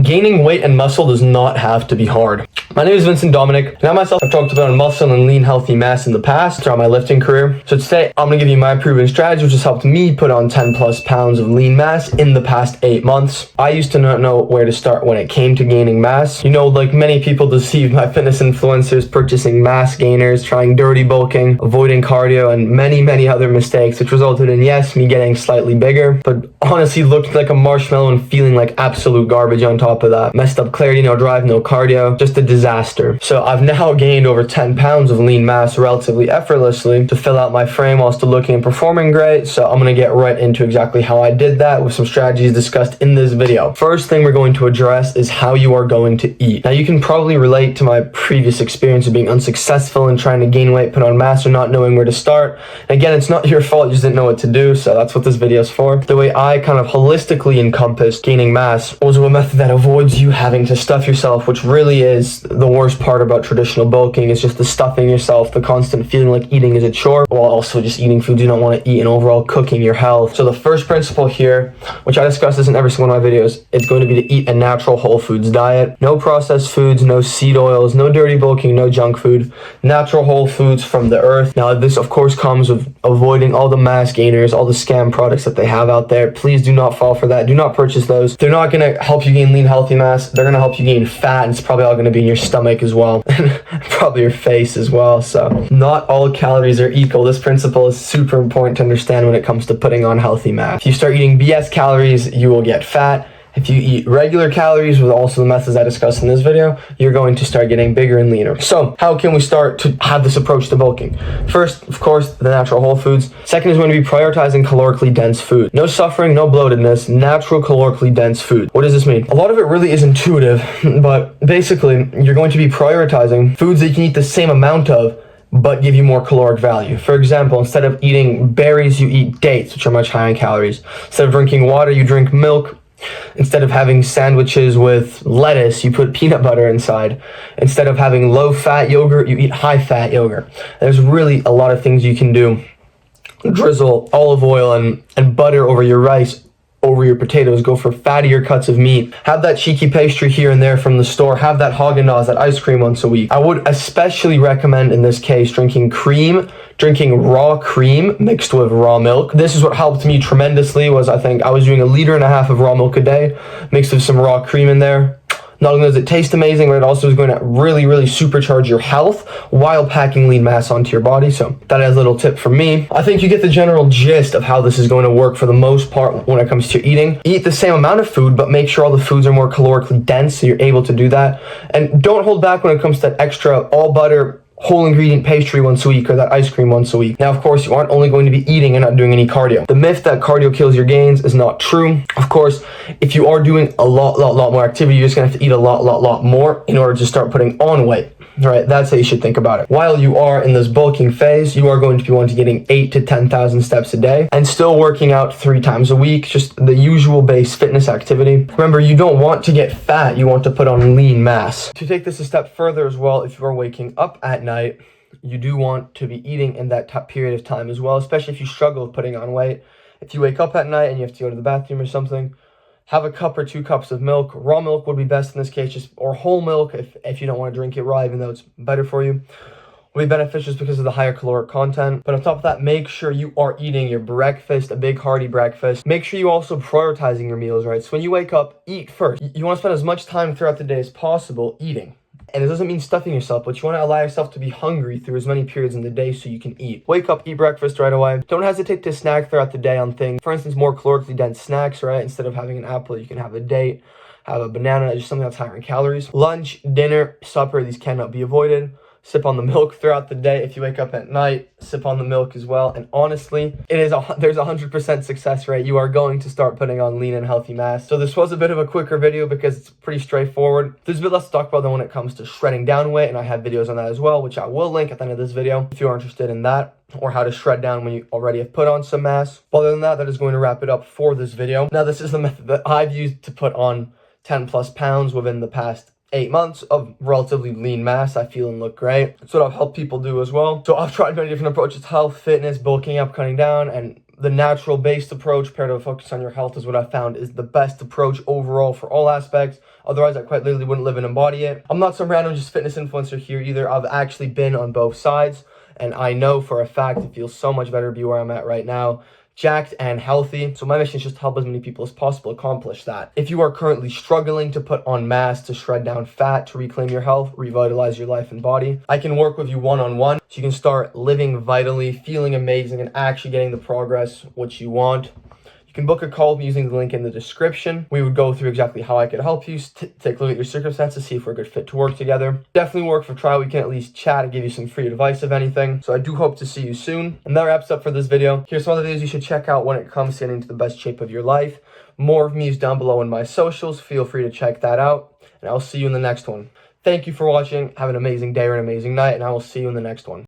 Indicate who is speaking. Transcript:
Speaker 1: Gaining weight and muscle does not have to be hard. My name is Vincent Dominic, and I myself have talked about muscle and lean healthy mass in the past throughout my lifting career. So today I'm going to give you my proven strategy, which has helped me put on 10 plus pounds of lean mass in the past 8 months. I used to not know where to start when it came to gaining mass. You know, like many people deceive my fitness influencers, purchasing mass gainers, trying dirty bulking, avoiding cardio, and many other mistakes, which resulted in, yes, me getting slightly bigger, but honestly looked like a marshmallow and feeling like absolute garbage on top of that. Messed up clarity, no drive, no cardio, just a disaster. So I've now gained over 10 pounds of lean mass relatively effortlessly to fill out my frame while still looking and performing great. So I'm going to get right into exactly how I did that with some strategies discussed in this video. First thing we're going to address is how you are going to eat. Now you can probably relate to my previous experience of being unsuccessful in trying to gain weight, put on mass, or not knowing where to start. And again, it's not your fault, you just didn't know what to do, so that's what this video is for. The way I kind of holistically encompassed gaining mass was a method that avoids you having to stuff yourself, which really is the worst part about traditional bulking. It's just the stuffing yourself, the constant feeling like eating is a chore, while also just eating foods you don't want to eat and overall cooking your health. So the first principle here, which I discuss this in every single one of my videos, it's going to be to eat a natural whole foods diet. No processed foods, no seed oils, no dirty bulking, no junk food. Natural whole foods from the earth. Now this of course comes with avoiding all the mass gainers, all the scam products that they have out there. Please do not fall for that. Do not purchase those. They're not going to help you gain lean healthy mass. They're going to help you gain fat, and it's probably all going to be in your stomach as well, and probably your face as well. So not all calories are equal. This principle is super important to understand when it comes to putting on healthy mass. If you start eating BS calories, you will get fat. If you eat regular calories with also the methods I discussed in this video, you're going to start getting bigger and leaner. So how can we start to have this approach to bulking? First, of course, the natural whole foods. Second is going to be prioritizing calorically dense food. No suffering, no bloatedness, natural calorically dense food. What does this mean? A lot of it really is intuitive, but basically you're going to be prioritizing foods that you can eat the same amount of but give you more caloric value. For example, instead of eating berries, you eat dates, which are much higher in calories. Instead of drinking water, you drink milk. Instead of having sandwiches with lettuce, you put peanut butter inside. Instead of having low-fat yogurt, you eat high-fat yogurt. There's really a lot of things you can do. Drizzle olive oil and butter over your rice, over your potatoes. Go for fattier cuts of meat. Have that cheeky pastry here and there from the store. Have that Haagen-Dazs, that ice cream once a week. I would especially recommend in this case drinking raw cream mixed with raw milk. This is what helped me tremendously. Was I think I was doing 1.5 liters of raw milk a day mixed with some raw cream in there. Not only does it taste amazing, but it also is going to really supercharge your health while packing lean mass onto your body. So that is a little tip from me. I think you get the general gist of how this is going to work for the most part when it comes to eating. Eat the same amount of food, but make sure all the foods are more calorically dense so you're able to do that. And don't hold back when it comes to that extra all butter whole ingredient pastry once a week or that ice cream once a week. Now, of course, you aren't only going to be eating and not doing any cardio. The myth that cardio kills your gains is not true. Of course, if you are doing a lot more activity, you're just gonna have to eat a lot more in order to start putting on weight. Right, that's how you should think about it. While you are in this bulking phase, you are going to be wanting to getting 8,000 to 10,000 steps a day and still working out 3 times a week, just the usual base fitness activity. Remember, you don't want to get fat, you want to put on lean mass. To take this a step further as well, if you are waking up at night, you do want to be eating in that period of time as well, especially if you struggle with putting on weight. If you wake up at night and you have to go to the bathroom or something, have a cup or 2 cups of milk. Raw milk would be best in this case, or whole milk if you don't want to drink it raw, even though it's better for you. Will be beneficial just because of the higher caloric content. But on top of that, make sure you are eating your breakfast, a big hearty breakfast. Make sure you also prioritizing your meals, right? So when you wake up, eat first. You want to spend as much time throughout the day as possible eating. And it doesn't mean stuffing yourself, but you want to allow yourself to be hungry through as many periods in the day so you can eat. Wake up, eat breakfast right away. Don't hesitate to snack throughout the day on things. For instance, more calorically dense snacks, right? Instead of having an apple, you can have a date, have a banana, just something that's higher in calories. Lunch, dinner, supper, these cannot be avoided. Sip on the milk throughout the day. If you wake up at night, sip on the milk as well. And honestly, there's a 100% success rate. You are going to start putting on lean and healthy mass. So this was a bit of a quicker video because it's pretty straightforward. There's a bit less to talk about than when it comes to shredding down weight, and I have videos on that as well, which I will link at the end of this video if you're interested in that, or how to shred down when you already have put on some mass. But other than that, that is going to wrap it up for this video. Now, this is the method that I've used to put on 10 plus pounds within the past 8 months of relatively lean mass. I feel and look great. That's what I've helped people do as well. So I've tried many different approaches: health, fitness, bulking up, cutting down, and The natural based approach paired with a focus on your health is what I found is the best approach overall for all aspects. Otherwise, I quite literally wouldn't live and embody it. I'm not some random just fitness influencer here either. I've actually been on both sides, and I know for a fact it feels so much better to be where I'm at right now, jacked and healthy. So my mission is just to help as many people as possible accomplish that. If you are currently struggling to put on mass, to shred down fat, to reclaim your health, revitalize your life and body, I can work with you one-on-one so you can start living vitally, feeling amazing, and actually getting the progress which you want. You can book a call using the link in the description. We would go through exactly how I could help you, take a look at your circumstances, see if we're a good fit to work together. Definitely work for trial. We can at least chat and give you some free advice, if anything. So I do hope to see you soon. And that wraps up for this video. Here's some other videos you should check out when it comes to getting into the best shape of your life. More of me is down below in my socials. Feel free to check that out. And I'll see you in the next one. Thank you for watching. Have an amazing day or an amazing night, and I will see you in the next one.